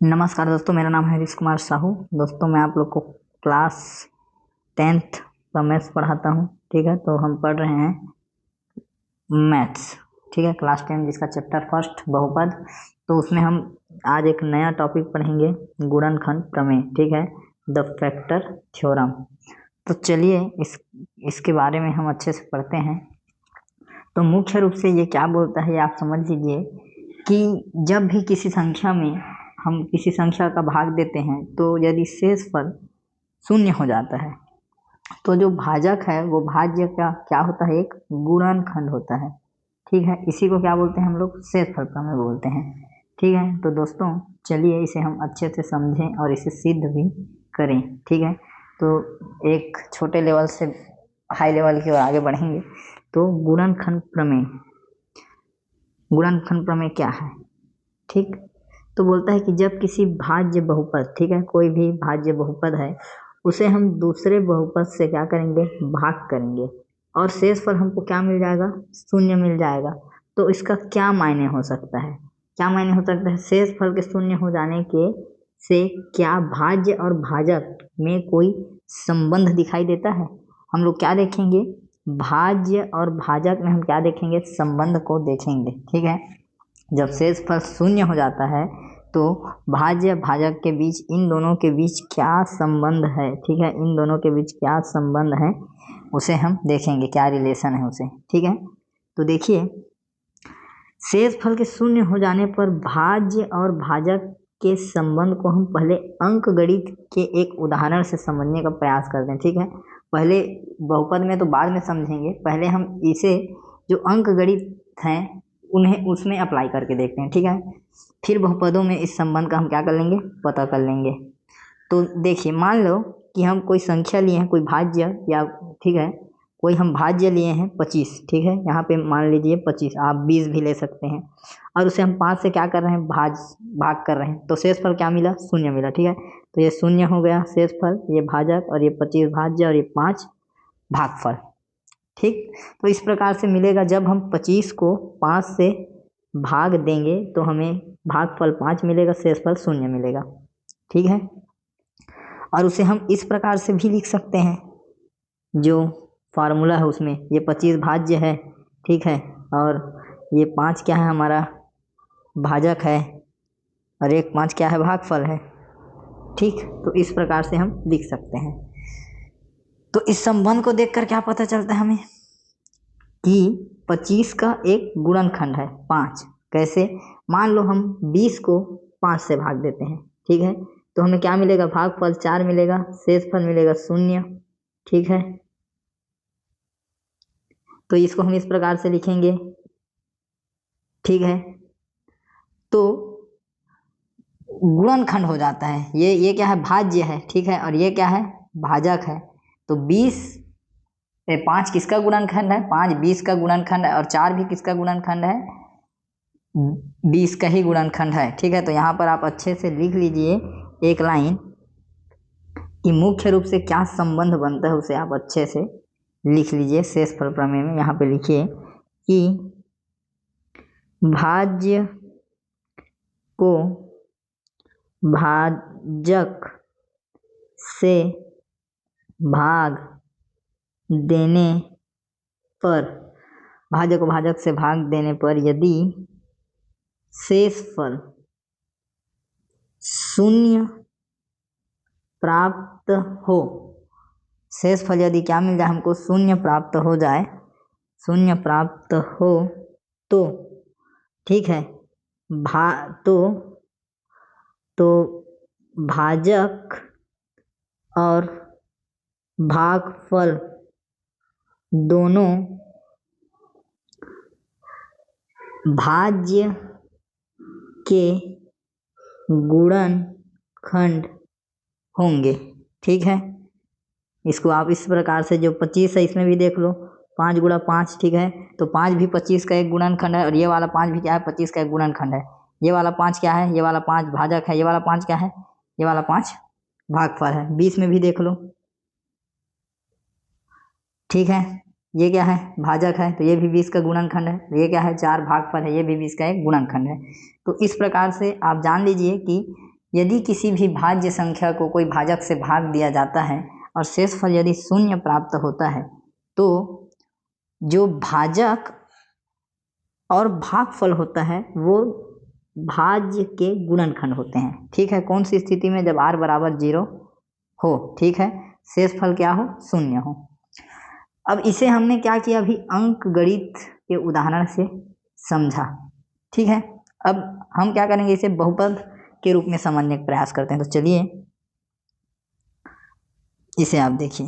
नमस्कार दोस्तों, मेरा नाम है हरीश कुमार साहू। दोस्तों, मैं आप लोग को क्लास 10th का मैथ्स पढ़ाता हूँ। ठीक है, तो हम पढ़ रहे हैं मैथ्स। ठीक है, क्लास 10 जिसका चैप्टर फर्स्ट बहुपद। तो उसमें हम आज एक नया टॉपिक पढ़ेंगे, गुणनखंड प्रमेय। ठीक है, द फैक्टर थ्योरम। तो चलिए इसके बारे में हम अच्छे से पढ़ते हैं। तो मुख्य रूप से ये क्या बोलता है, ये आप समझ लीजिए कि जब भी किसी संख्या में हम किसी संख्या का भाग देते हैं तो यदि शेषफल शून्य हो जाता है तो जो भाजक है वो भाज्य का क्या होता है, एक गुणनखंड होता है। ठीक है, इसी को क्या बोलते हैं हम लोग, शेषफल प्रमेय बोलते हैं। ठीक है, तो दोस्तों चलिए इसे हम अच्छे से समझें और इसे सिद्ध भी करें। ठीक है, तो एक छोटे लेवल से हाई लेवल की ओर आगे बढ़ेंगे। तो गुणनखंड प्रमेय क्या है। ठीक, तो बोलता है कि जब किसी भाज्य बहुपद, ठीक है, कोई भी भाज्य बहुपद है, उसे हम दूसरे बहुपद से क्या करेंगे, भाग करेंगे, और शेषफल हमको क्या मिल जाएगा, शून्य मिल जाएगा। तो इसका क्या मायने हो सकता है, क्या मायने हो सकता है, शेषफल के शून्य हो जाने के से क्या भाज्य और भाजक में कोई संबंध दिखाई देता है। हम लोग क्या देखेंगे, भाज्य और भाजक में हम क्या देखेंगे, संबंध को देखेंगे। ठीक है, जब शेषफल शून्य हो जाता है तो भाज्य भाजक के बीच, इन दोनों के बीच क्या संबंध है। ठीक है, इन दोनों के बीच क्या संबंध है उसे हम देखेंगे, क्या रिलेशन है उसे। ठीक है, तो देखिए शेषफल के शून्य हो जाने पर भाज्य और भाजक के संबंध को हम पहले अंक गणित के एक उदाहरण से समझने का प्रयास करते हैं। ठीक है, पहले बहुपद में तो बाद में समझेंगे, पहले हम इसे जो अंक गणित हैं उन्हें उसमें अप्लाई करके देखते हैं। ठीक है, फिर बहुपदों में इस संबंध का हम क्या कर लेंगे, पता कर लेंगे। तो देखिए, मान लो कि हम कोई संख्या लिए हैं, कोई भाज्य, या ठीक है कोई हम भाज्य लिए हैं 25। ठीक है, यहाँ पे मान लीजिए 25, आप 20 भी ले सकते हैं, और उसे हम 5 से क्या कर रहे हैं, भाग कर रहे हैं। तो शेषफल क्या मिला, शून्य मिला। ठीक है, तो ये शून्य हो गया शेषफल, ये भाजक, और ये 25 भाज्य, और ये 5 भागफल। ठीक, तो इस प्रकार से मिलेगा। जब हम 25 को 5 से भाग देंगे तो हमें भागफल 5 मिलेगा, शेषफल शून्य मिलेगा। ठीक है, और उसे हम इस प्रकार से भी लिख सकते हैं, जो फार्मूला है उसमें ये 25 भाज्य है। ठीक है, और ये 5 क्या है, हमारा भाजक है, और एक 5 क्या है, भागफल है। ठीक, तो इस प्रकार से हम लिख सकते हैं। तो इस संबंध को देखकर क्या पता चलता है हमें कि 25 का एक गुणनखंड है 5। कैसे, मान लो हम 20 को 5 से भाग देते हैं। ठीक है, तो हमें क्या मिलेगा, भागफल 4 मिलेगा, शेषफल मिलेगा शून्य। ठीक है, तो इसको हम इस प्रकार से लिखेंगे। ठीक है, तो गुणनखंड हो जाता है। ये क्या है, भाज्य है। ठीक है, और ये क्या है, भाजक है। तो 5 किसका गुणनखंड है, 5 20 का गुणनखंड है, और 4 भी किसका गुणनखंड है, 20 का ही गुणनखंड है। ठीक है, तो यहाँ पर आप अच्छे से लिख लीजिए एक लाइन कि मुख्य रूप से क्या संबंध बनता है, उसे आप अच्छे से लिख लीजिए शेषफल प्रमेय में। यहाँ पे लिखिए कि भाज्य को भाजक से भाग देने पर, भाज्य को भाजक से भाग देने पर यदि शेषफल शून्य प्राप्त हो, शेषफल यदि क्या मिल जाए हमको, शून्य प्राप्त हो जाए, शून्य प्राप्त हो तो ठीक है, तो भाजक और भागफल दोनों भाज्य के गुणनखंड होंगे। ठीक है, इसको आप इस प्रकार से, जो 25 है इसमें भी देख लो, 5 गुणा 5। ठीक है, तो 5 भी 25 का एक गुणनखंड है, और ये वाला 5 भी क्या है, 25 का एक गुणनखंड है। ये वाला 5 क्या है, ये वाला 5 भाजक है, ये वाला 5 क्या है, ये वाला 5 भागफल है। 20 में भी देख लो। ठीक है, ये क्या है, भाजक है, तो ये भी 20 का गुणनखंड है। ये क्या है, 4 भागफल है, ये भी 20 का एक गुणनखंड है। तो इस प्रकार से आप जान लीजिए कि यदि किसी भी भाज्य संख्या को कोई भाजक से भाग दिया जाता है और शेषफल यदि शून्य प्राप्त होता है तो जो भाजक और भागफल होता है वो भाज्य के गुणनखंड होते हैं। ठीक है, कौन सी स्थिति में? जब r बराबर 0 हो। ठीक है, शेषफल क्या हो? शून्य हो। अब इसे हमने क्या किया? अभी अंक गणित के उदाहरण से समझा। ठीक है, अब हम क्या करेंगे? इसे बहुपद के रूप में समझने का प्रयास करते हैं। तो चलिए इसे आप देखिए,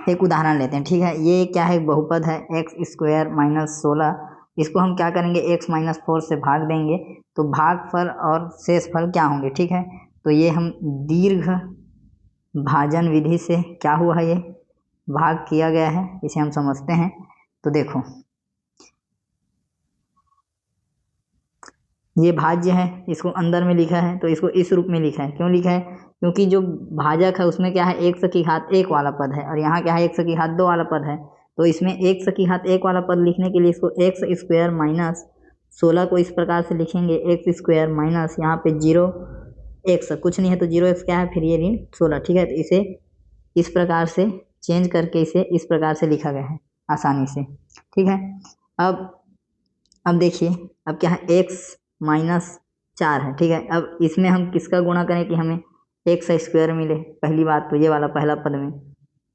एक उदाहरण लेते हैं। ठीक है, ये क्या है? बहुपद है x² - 16। इसको हम क्या करेंगे? x - 4 से भाग देंगे तो भागफल और शेषफल क्या होंगे? ठीक है, तो ये हम दीर्घ भाजन विधि से क्या हुआ है? ये भाग किया गया है, इसे हम समझते हैं। तो देखो, ये भाज्य है, इसको अंदर में लिखा है, तो इसको इस रूप में लिखा है। क्यों लिखा है? क्योंकि जो भाजक है उसमें क्या है? x की घात 1 वाला पद है और यहाँ क्या है? x की घात 2 वाला पद है। तो इसमें x की घात 1 वाला पद लिखने के लिए इसको x² - 16 को इस प्रकार से लिखेंगे, x² माइनस यहाँ पे 0x कुछ नहीं है तो 0x क्या है? फिर ये ऋण 16। ठीक है, तो इसे इस प्रकार से चेंज करके इसे इस प्रकार से लिखा गया है आसानी से। ठीक है, अब देखिए, अब क्या है? x - 4 है। ठीक है, अब इसमें हम किसका गुणा करें कि हमें x² मिले? पहली बात तो ये वाला पहला पद में,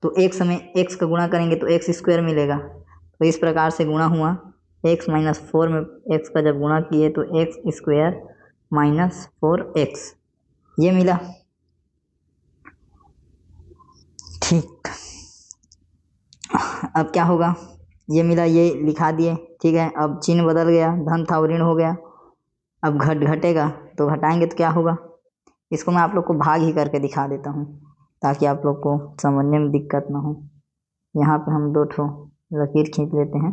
तो x में x का गुणा करेंगे तो x² मिलेगा। तो इस प्रकार से गुणा हुआ, x - 4 में x का जब गुणा किए तो x² - 4x ये मिला। ठीक, अब क्या होगा? ये मिला, ये लिखा दिए। ठीक है, अब चिन्ह बदल गया, धन था वो ऋण हो गया। अब घटेगा तो घटाएंगे तो क्या होगा? इसको मैं आप लोग को भाग ही करके दिखा देता हूँ ताकि आप लोग को समझने में दिक्कत ना हो। यहाँ पे हम 2 ठो लकीर खींच लेते हैं।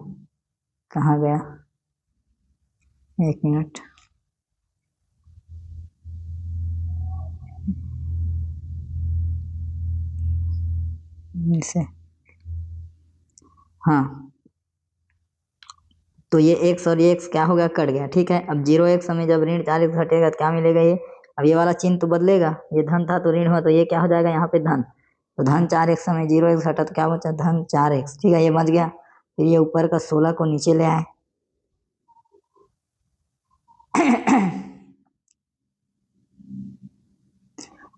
कहाँ गया? 1 मिनट। इसे हाँ, तो ये x और ये x क्या हो गया? कट गया। ठीक है, अब 0x हमें जब ऋण 4x घटेगा तो क्या मिलेगा? ये अब ये वाला चिन्ह तो बदलेगा, ये धन था तो ऋण हुआ, तो ये क्या हो जाएगा? यहाँ पे धन, तो धन 4x हमें 0x घटा तो क्या बचा? धन 4x। ठीक है, ये बच गया। फिर ये ऊपर का 16 को नीचे ले आए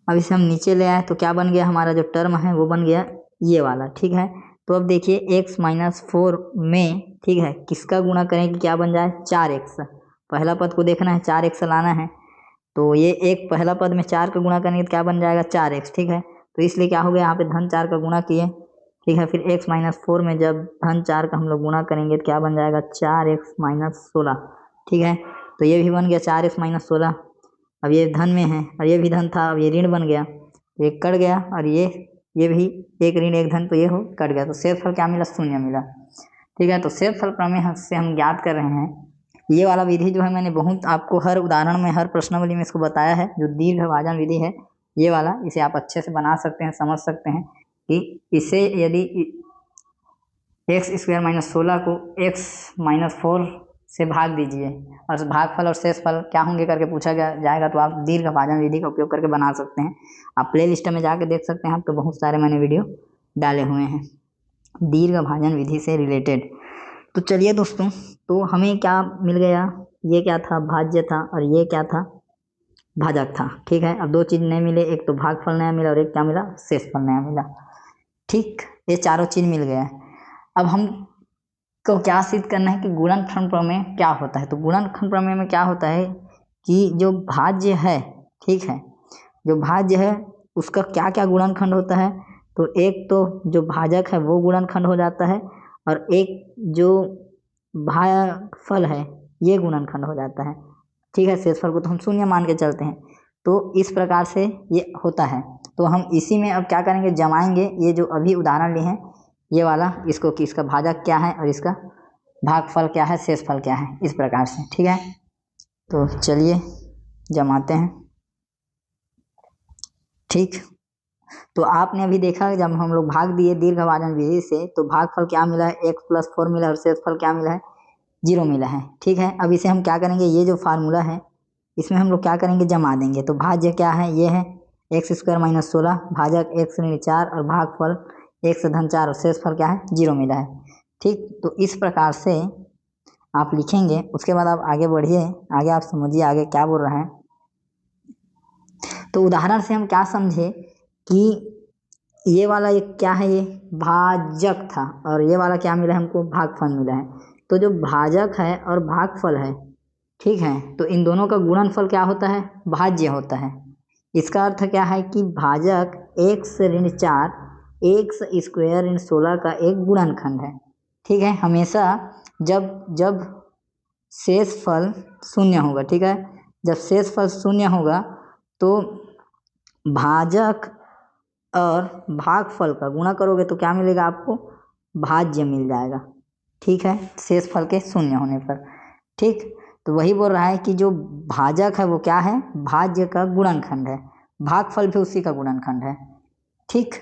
अब इसे हम नीचे ले आए तो क्या बन गया? हमारा जो टर्म है वो बन गया ये वाला। ठीक है, तो अब देखिए x - 4 में, ठीक है, किसका गुणा करें कि क्या बन जाए? 4x। पहला पद को देखना है, 4x लाना है, तो ये एक पहला पद में 4 का गुणा करेंगे तो क्या बन जाएगा? 4x। ठीक है, तो इसलिए क्या हो गया? यहाँ पे धन 4 का गुणा किए। ठीक है, फिर x - 4 में जब धन 4 का हम लोग गुणा करेंगे तो क्या बन जाएगा? 4x - 16। ठीक है, तो ये भी बन गया 4x - 16। अब ये धन में है और ये भी धन था, अब ये ऋण बन गया, तो ये कट गया और ये भी एक ऋण एक धन, तो ये हो कट गया, तो शेषफल क्या मिला? शून्य मिला। ठीक है, तो शेषफल प्रमेय से हम ज्ञात कर रहे हैं। ये वाला विधि जो है मैंने बहुत आपको हर उदाहरण में, हर प्रश्नावली में इसको बताया है, जो दीर्घ भाजन विधि है ये वाला, इसे आप अच्छे से बना सकते हैं, समझ सकते हैं कि इसे यदि x² - 16 को x - 4 से भाग दीजिए और भागफल और शेषफल क्या होंगे करके पूछा जाएगा तो आप दीर्घ भाजन विधि का उपयोग करके बना सकते हैं। आप प्ले लिस्ट में जाके देख सकते हैं, आपको बहुत सारे मैंने वीडियो डाले हुए हैं दीर्घ भाजन विधि से रिलेटेड। तो चलिए दोस्तों, तो हमें क्या मिल गया? ये क्या था? भाज्य था, और ये क्या था? भाजक था। ठीक है, अब 2 चीज़ नए मिले, एक तो भागफल नया मिला और एक क्या मिला? शेषफल नया मिला। ठीक, ये चारों चीज़ मिल गया। अब हम को क्या सिद्ध करना है कि गुणनखंड प्रमेय क्या होता है? तो गुणनखंड प्रमेय में क्या होता है कि जो भाज्य है, ठीक है, जो भाज्य है उसका क्या क्या गुणनखंड होता है? तो एक तो जो भाजक है वो गुणनखंड हो जाता है और एक जो भागफल है ये गुणनखंड हो जाता है। ठीक है, शेषफल को तो हम शून्य मान के चलते हैं, तो इस प्रकार से ये होता है। तो हम इसी में अब क्या करेंगे? जमाएंगे ये जो अभी उदाहरण लिए हैं ये वाला, इसको कि इसका भाजक क्या है और इसका भागफल क्या है, शेषफल क्या है, इस प्रकार से। ठीक है, तो चलिए जमाते हैं। ठीक, तो आपने अभी देखा जब हम लोग भाग दिए दीर्घ भाजन विधि से तो भागफल क्या मिला है? x + 4 मिला और शेषफल क्या मिला है? 0 मिला है। ठीक है, अब इसे हम क्या करेंगे? ये जो फार्मूला है इसमें हम लोग क्या करेंगे, जमा देंगे। तो भाज्य क्या है, ये है एक्स स्क्वायर माइनस 16, भाजक एक्स ऋण 4 और भागफल एक्स धन 4 और शेषफल क्या है, 0 मिला है। ठीक, तो इस प्रकार से आप लिखेंगे। उसके बाद आप आगे बढ़िए, आगे आप समझिए आगे क्या बोल रहा है। तो उदाहरण से हम क्या समझे कि ये वाला ये क्या है, ये भाजक था और ये वाला क्या मिला है हमको, भागफल मिला है। तो जो भाजक है और भागफल है, ठीक है, तो इन दोनों का गुणनफल क्या होता है, भाज्य होता है। इसका अर्थ क्या है कि भाजक एक्स ऋण 4 एक्स स्क्वायर ऋण 16 का एक गुणनखंड है। ठीक है, हमेशा जब जब शेषफल शून्य होगा, ठीक है, जब शेषफल शून्य होगा तो भाजक और भागफल का गुणा करोगे तो क्या मिलेगा आपको, भाज्य मिल जाएगा। ठीक है, शेषफल के शून्य होने पर। ठीक, तो वही बोल रहा है कि जो भाजक है वो क्या है, भाज्य का गुणनखंड है, भागफल भी उसी का गुणनखंड है। ठीक,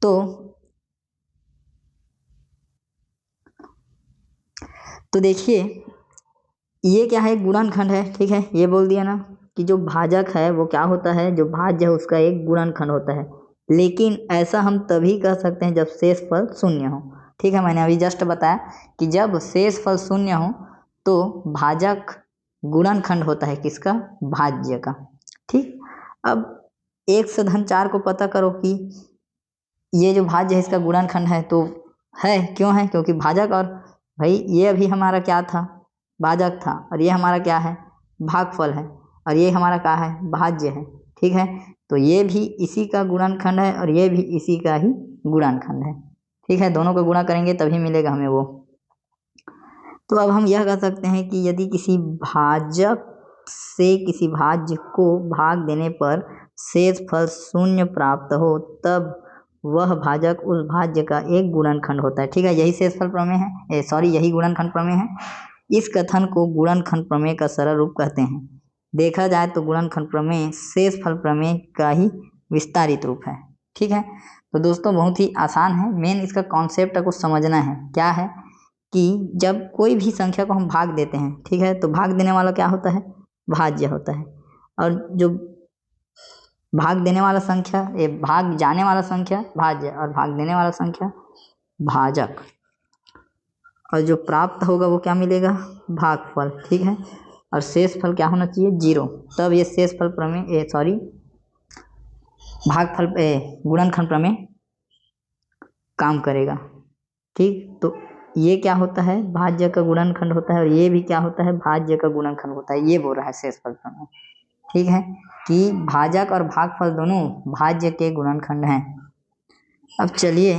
तो देखिए ये क्या है, गुणनखंड है। ठीक है, ये बोल दिया ना कि जो भाजक है वो क्या होता है, जो भाज्य है उसका एक गुणनखंड होता है। लेकिन ऐसा हम तभी कह सकते हैं जब शेषफल शून्य हो। ठीक है, मैंने अभी जस्ट बताया कि जब शेषफल शून्य हो तो भाजक गुणनखंड होता है किसका, भाज्य का। ठीक, अब एक्स धन 4 को पता करो कि ये जो भाज्य है इसका गुणनखंड है, तो है, क्यों है, क्योंकि भाजक और भाई ये अभी हमारा क्या था, भाजक था, और ये हमारा क्या है, भागफल है, और ये हमारा क्या है, भाज्य है। ठीक है, तो ये भी इसी का गुणनखंड है और ये भी इसी का ही गुणनखंड है। ठीक है, दोनों को गुणा करेंगे तभी मिलेगा हमें वो। तो अब हम यह कह सकते हैं कि यदि किसी भाजक से किसी भाज्य को भाग देने पर शेषफल शून्य प्राप्त हो तब वह भाजक उस भाज्य का एक गुणनखंड होता है। ठीक है, यही शेषफल प्रमेय है, यही गुणनखंड प्रमेय है। इस कथन को गुणनखंड प्रमेय का सरल रूप कहते हैं। देखा जाए तो गुणनखंड प्रमेय शेषफल प्रमेय का ही विस्तारित रूप है। ठीक है, तो दोस्तों बहुत ही आसान है, मेन इसका कॉन्सेप्ट को समझना है। क्या है कि जब कोई भी संख्या को हम भाग देते हैं, ठीक है, तो भाग देने वाला क्या होता है, भाज्य होता है, और जो भाग देने वाला संख्या, ये भाग जाने वाला संख्या भाज्य और भाग देने वाला संख्या भाजक, और जो प्राप्त होगा वो क्या मिलेगा, भागफल। ठीक है, और शेषफल क्या होना चाहिए, 0, तब ये शेषफल प्रमेय भागफल गुणनखंड प्रमेय काम करेगा। ठीक, तो ये क्या होता है, भाज्य का गुणनखंड होता है, और ये भी क्या होता है, भाज्य का गुणनखंड होता है। ये बोल रहा है शेषफल प्रमेय। ठीक है, कि भाजक और भागफल दोनों भाज्य के गुणनखंड हैं। अब चलिए,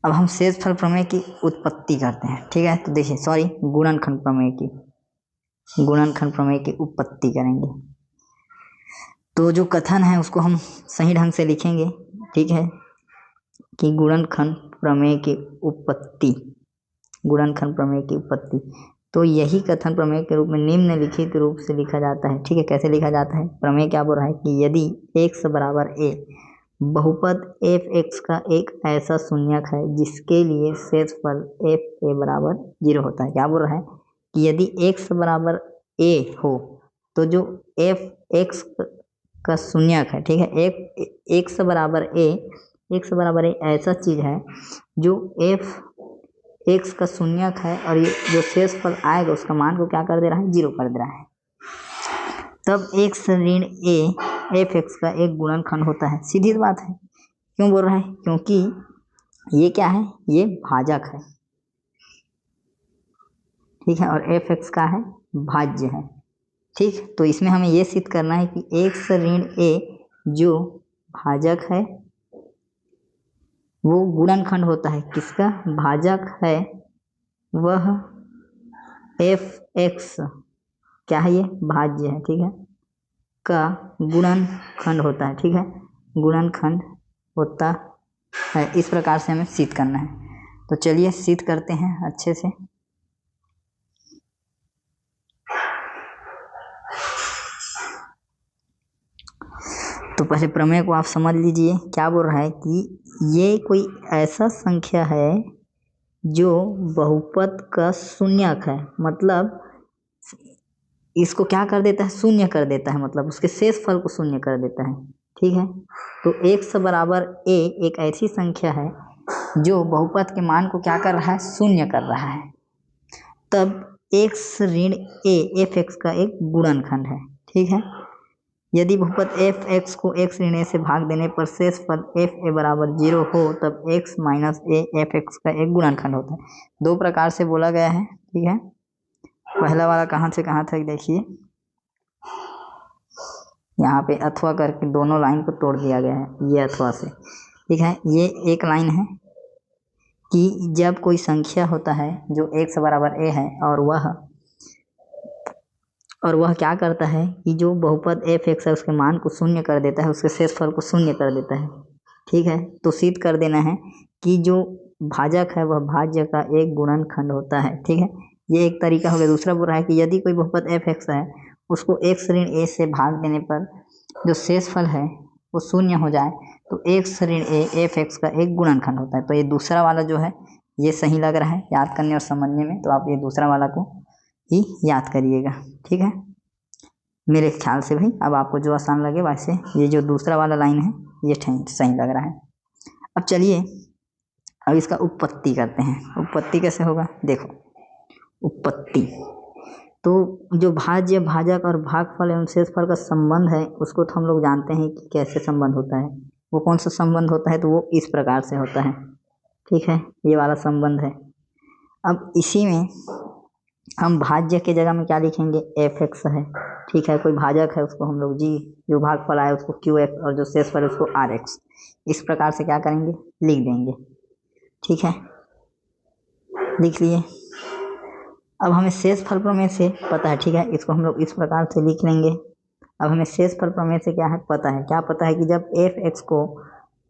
अब हम शेषफल प्रमेय की उत्पत्ति करते हैं। ठीक है, तो देखिए गुणनखंड प्रमेय की उत्पत्ति करेंगे। तो जो कथन है उसको हम सही ढंग से लिखेंगे। ठीक है, कि गुणनखंड प्रमेय की उत्पत्ति, तो यही कथन प्रमेय के रूप में निम्नलिखित रूप से लिखा जाता है। ठीक है, कैसे लिखा जाता है, प्रमेय क्या बोल रहा है कि यदि x बराबर a बहुपद f(x) का एक ऐसा शून्यक है जिसके लिए शेषफल f(a) बराबर 0 होता है। क्या बोल रहा है कि यदि x बराबर a हो तो जो f(x) का शून्यक है, ठीक है, x बराबर a ऐसा चीज है जो f(x) का शून्यक है, और ये जो शेषफल आएगा उसका मान को क्या कर दे रहा है, 0 कर दे रहा है। तब x ऋण a f(x) का एक गुणनखंड होता है। सीधी बात है, क्यों बोल रहा है, क्योंकि ये क्या है, ये भाजक है। ठीक है, और f(x) का है भाज्य है। ठीक, तो इसमें हमें ये सिद्ध करना है कि x ऋण a जो भाजक है वो गुणनखंड होता है, किसका, भाजक है, वह f(x) क्या है, ये भाज्य है। ठीक है, का गुणनखंड होता है। ठीक है, गुणनखंड होता है। इस प्रकार से हमें सिद्ध करना है। तो चलिए सिद्ध करते हैं अच्छे से। तो पहले प्रमेय को आप समझ लीजिए। क्या बोल रहा है कि ये कोई ऐसा संख्या है जो बहुपद का शून्यक है, मतलब इसको क्या कर देता है, शून्य कर देता है, मतलब उसके शेष फल को शून्य कर देता है। ठीक है, तो x बराबर a एक ऐसी संख्या है जो बहुपद के मान को क्या कर रहा है, शून्य कर रहा है। तब x ऋण a एफ एक्स का एक गुणनखंड है। ठीक है, यदि बहुपद एफ एक्स को x ऋण a से भाग देने पर शेष फल एफ ए बराबर 0 हो तब x minus A F x का एक गुणनखंड होता है। दो प्रकार से बोला गया है। ठीक है, पहला वाला कहाँ से कहाँ तक देखिए, यहाँ पे अथवा करके दोनों लाइन को तोड़ दिया गया है, ये अथवा से। ठीक है, ये एक लाइन है कि जब कोई संख्या होता है जो x बराबर a है और वह क्या करता है कि जो बहुपद एफ एक्स है उसके मान को शून्य कर देता है, उसके शेषफल को शून्य कर देता है। ठीक है, तो सिद्ध कर देना है कि जो भाजक है वह भाज्य का एक गुणनखंड होता है। ठीक है, ये एक तरीका हो गया। दूसरा बोल रहा है कि यदि कोई बहुपद एफ एक्स है उसको x ऋण a से भाग देने पर जो शेषफल है वो शून्य हो जाए तो x ऋण a एफ एक्स का एक गुणनखंड होता है। तो ये दूसरा वाला जो है ये सही लग रहा है याद करने और समझने में, तो आप ये दूसरा वाला को ही याद करिएगा। ठीक है, मेरे ख्याल से भाई अब आपको जो आसान लगे वैसे ये जो दूसरा वाला लाइन है ये सही लग रहा है। अब चलिए अब इसका उपपत्ति करते हैं। उपपत्ति कैसे होगा, देखो उपपत्ति तो जो भाज्य, भाजक और भागफल एवं शेषफल का संबंध है उसको तो हम लोग जानते हैं कि कैसे संबंध होता है। वो कौन सा संबंध होता है, तो वो इस प्रकार से होता है। ठीक है, ये वाला संबंध है। अब इसी में हम भाज्य के जगह में क्या लिखेंगे, एफ एक्स है। ठीक है, कोई भाजक है उसको हम लोग जी, जो भागफल आए उसको क्यू एक्स और जो शेषफल है उसको आर एक्स, इस प्रकार से क्या करेंगे, लिख देंगे। ठीक है, लिख लिए। अब हमें शेषफल प्रमेय से पता है। ठीक है, इसको हम लोग इस प्रकार से लिख लेंगे। अब हमें शेषफल प्रमेय से क्या है पता है, क्या पता है कि जब एफ एक्स को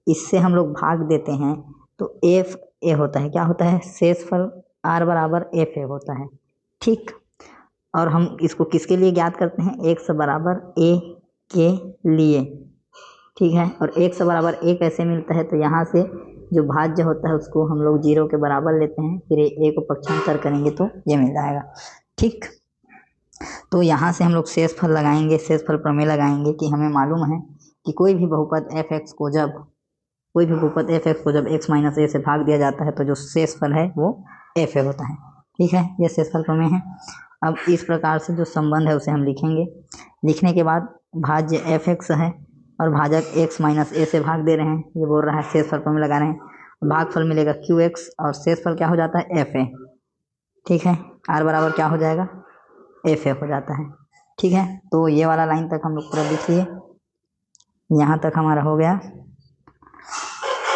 इससे हम लोग भाग देते हैं तो एफ ए होता है, क्या होता है, शेषफल आर बराबर एफ ए होता है। ठीक, और हम इसको किसके लिए ज्ञात करते हैं, x बराबर a के लिए। ठीक है, और x बराबर a कैसे मिलता है, तो यहाँ से जो भाज्य होता है उसको हम लोग 0 के बराबर लेते हैं, फिर a को पक्षांतर करेंगे तो ये मिल जाएगा। ठीक, तो यहाँ से हम लोग शेषफल लगाएंगे, शेषफल प्रमेय लगाएंगे कि हमें मालूम है कि कोई भी बहुपद एफ एक्स को जब x माइनस ए से भाग दिया जाता है तो जो शेषफल है वो एफ ए होता है। ठीक है, ये शेषफल प्रमेय है। अब इस प्रकार से जो संबंध है उसे हम लिखेंगे। लिखने के बाद भाज्य एफ एक्स है और भाजक x माइनस ए से भाग दे रहे हैं, ये बोल रहा है शेषफल प्रमेय लगा रहे हैं। भागफल मिलेगा क्यू एक्स और शेषफल क्या हो जाता है, एफ ए। ठीक है, आर बराबर क्या हो जाएगा, एफ ए हो जाता है। ठीक है, तो ये वाला लाइन तक हम लोग पूरा लिख लिए, यहाँ तक हमारा हो गया।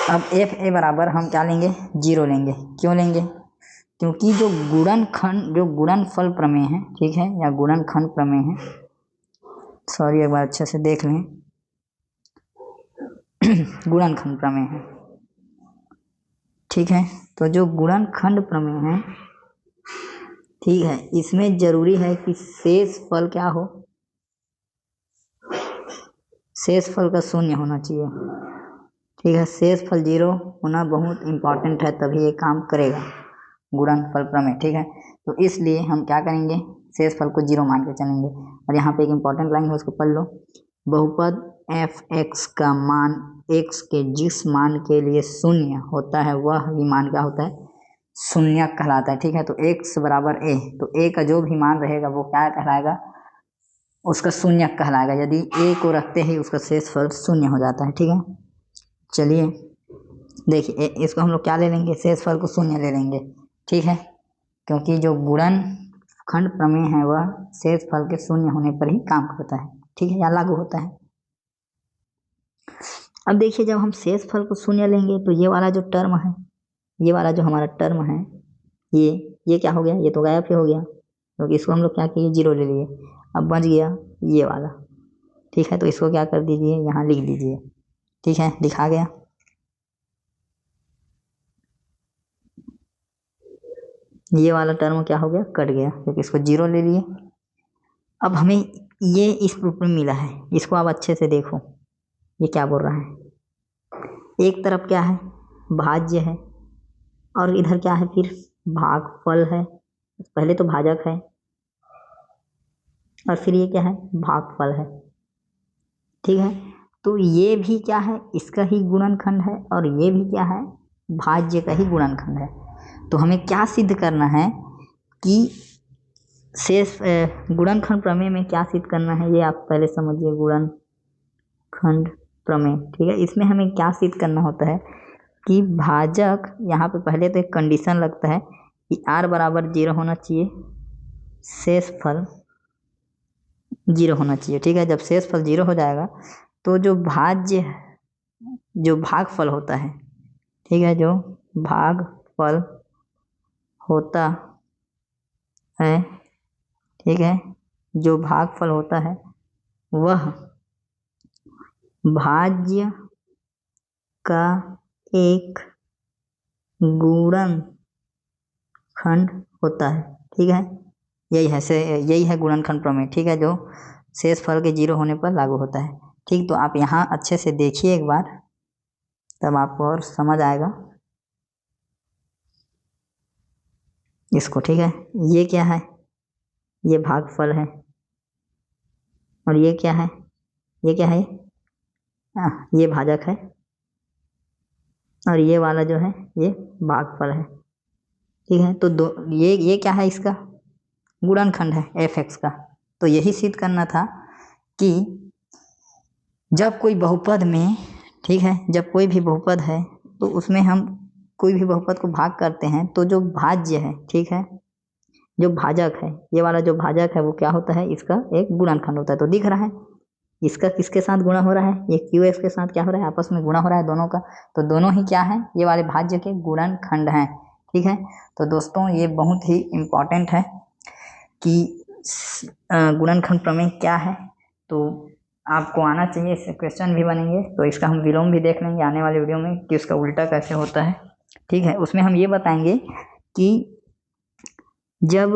अब एफ ए बराबर हम क्या लेंगे, 0 लेंगे। क्यों लेंगे, क्योंकि जो गुणनफल प्रमेय है, ठीक है, या गुणनखंड प्रमेय है, सॉरी एक बार अच्छे से देख लें, गुणनखंड प्रमेय है। ठीक है, तो जो गुणनखंड प्रमेय है, ठीक है, इसमें जरूरी है कि शेषफल क्या हो, शेषफल का शून्य होना चाहिए। ठीक है, शेषफल 0 होना बहुत इम्पॉर्टेंट है, तभी ये काम करेगा गुणनफल प्रमेय। ठीक है, तो इसलिए हम क्या करेंगे, शेषफल को 0 मान के चलेंगे। और यहाँ पे एक इम्पॉर्टेंट लाइन है उसको पढ़ लो, बहुपद एफ एक्स का मान x के जिस मान के लिए शून्य होता है वह ही मान क्या होता है, शून्य कहलाता है। ठीक है, तो x बराबर a, तो a का जो भी मान रहेगा वो क्या कहलाएगा, उसका शून्य कहलाएगा। यदि a को रखते ही उसका शेषफल शून्य हो जाता है। ठीक है, चलिए देखिए इसको हम लोग क्या ले लेंगे, शेषफल को शून्य ले लेंगे। ठीक है, क्योंकि जो गुणनखंड प्रमेय है वह शेषफल के शून्य होने पर ही काम करता है। ठीक है, या लागू होता है। अब देखिए जब हम शेषफल को शून्य लेंगे तो ये वाला जो टर्म है, ये वाला जो हमारा टर्म है, ये क्या हो गया, ये तो गायब ही हो गया, क्योंकि इसको हम लोग क्या किए, 0 ले लिए। अब बच गया ये वाला। ठीक है, तो इसको क्या कर दीजिए, यहाँ लिख दीजिए। ठीक है, लिखा गया। ये वाला टर्म क्या हो गया, कट गया, क्योंकि इसको 0 ले लिए। अब हमें ये इस रूप में मिला है, इसको आप अच्छे से देखो, ये क्या बोल रहा है, एक तरफ क्या है, भाज्य है और इधर क्या है, फिर भागफल है। पहले तो भाजक है और फिर ये क्या है, भागफल है। ठीक है, तो ये भी क्या है, इसका ही गुणनखंड है, और ये भी क्या है, भाज्य का ही गुणनखंड है। तो हमें क्या सिद्ध करना है कि शेष गुणनखंड प्रमेय में क्या सिद्ध करना है, ये आप पहले समझिए। गुणनखंड प्रमेय, ठीक है, इसमें हमें क्या सिद्ध करना होता है कि भाजक, यहाँ पे पहले तो एक कंडीशन लगता है कि r बराबर 0 होना चाहिए, शेषफल 0 होना चाहिए। ठीक है, जब शेषफल 0 हो जाएगा तो जो भागफल होता है, ठीक है, जो भागफल होता है, ठीक है, जो भागफल होता है वह भाज्य का एक गुणनखंड होता है। ठीक है, यही है गुणनखंड प्रमेय। ठीक है, जो शेषफल के 0 होने पर लागू होता है। ठीक, तो आप यहाँ अच्छे से देखिए एक बार, तब आपको और समझ आएगा इसको। ठीक है, ये क्या है, ये भागफल है, और ये क्या है, ये क्या है, ये भाजक है, और ये वाला जो है ये भागफल है। ठीक है, तो ये क्या है, इसका गुणनखंड है f(x) का। तो यही सिद्ध करना था कि जब कोई बहुपद में, ठीक है, जब कोई भी बहुपद है तो उसमें हम कोई भी बहुपद को भाग करते हैं तो जो भाज्य है, ठीक है, जो भाजक है, ये वाला जो भाजक है वो क्या होता है, इसका एक गुणनखंड होता है। तो दिख रहा है इसका किसके साथ गुणा हो रहा है, ये qx के साथ क्या हो रहा है, आपस में गुणा हो रहा है दोनों का। तो दोनों ही क्या है, ये वाले भाज्य के गुणनखंड हैं। ठीक है, तो दोस्तों ये बहुत ही इम्पॉर्टेंट है कि गुणनखंड प्रमेय क्या है, तो आपको आना चाहिए। इससे क्वेश्चन भी बनेंगे, तो इसका हम विलोम भी देख लेंगे आने वाले वीडियो में कि उसका उल्टा कैसे होता है। ठीक है, उसमें हम ये बताएंगे कि जब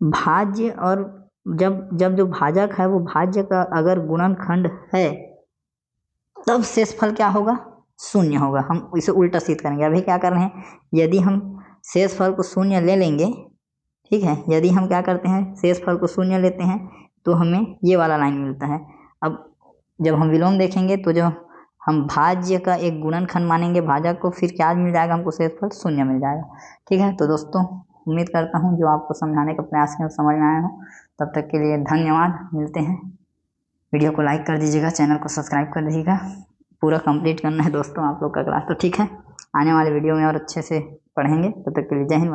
भाज्य और जब जो भाजक है वो भाज्य का अगर गुणनखंड है तब शेषफल क्या होगा, शून्य होगा। हम इसे उल्टा सिद्ध करेंगे। अभी क्या कर रहे हैं, यदि हम शेषफल को शून्य ले लेंगे, ठीक है, यदि हम क्या करते हैं, शेषफल को शून्य लेते हैं तो हमें ये वाला लाइन मिलता है। अब जब हम विलोम देखेंगे तो जो हम भाज्य का एक गुणनखंड मानेंगे भाजक को, फिर क्या मिल जाएगा हमको, शेषफल शून्य मिल जाएगा। ठीक है, तो दोस्तों उम्मीद करता हूँ जो आपको समझाने का प्रयास किया समझ में आया हो। तब तक के लिए धन्यवाद, मिलते हैं। वीडियो को लाइक कर दीजिएगा, चैनल को सब्सक्राइब कर दीजिएगा। पूरा कंप्लीट करना है दोस्तों आप लोग का क्लास। तो ठीक है, आने वाले वीडियो में और अच्छे से पढ़ेंगे। तब तक के लिए जय हिंद।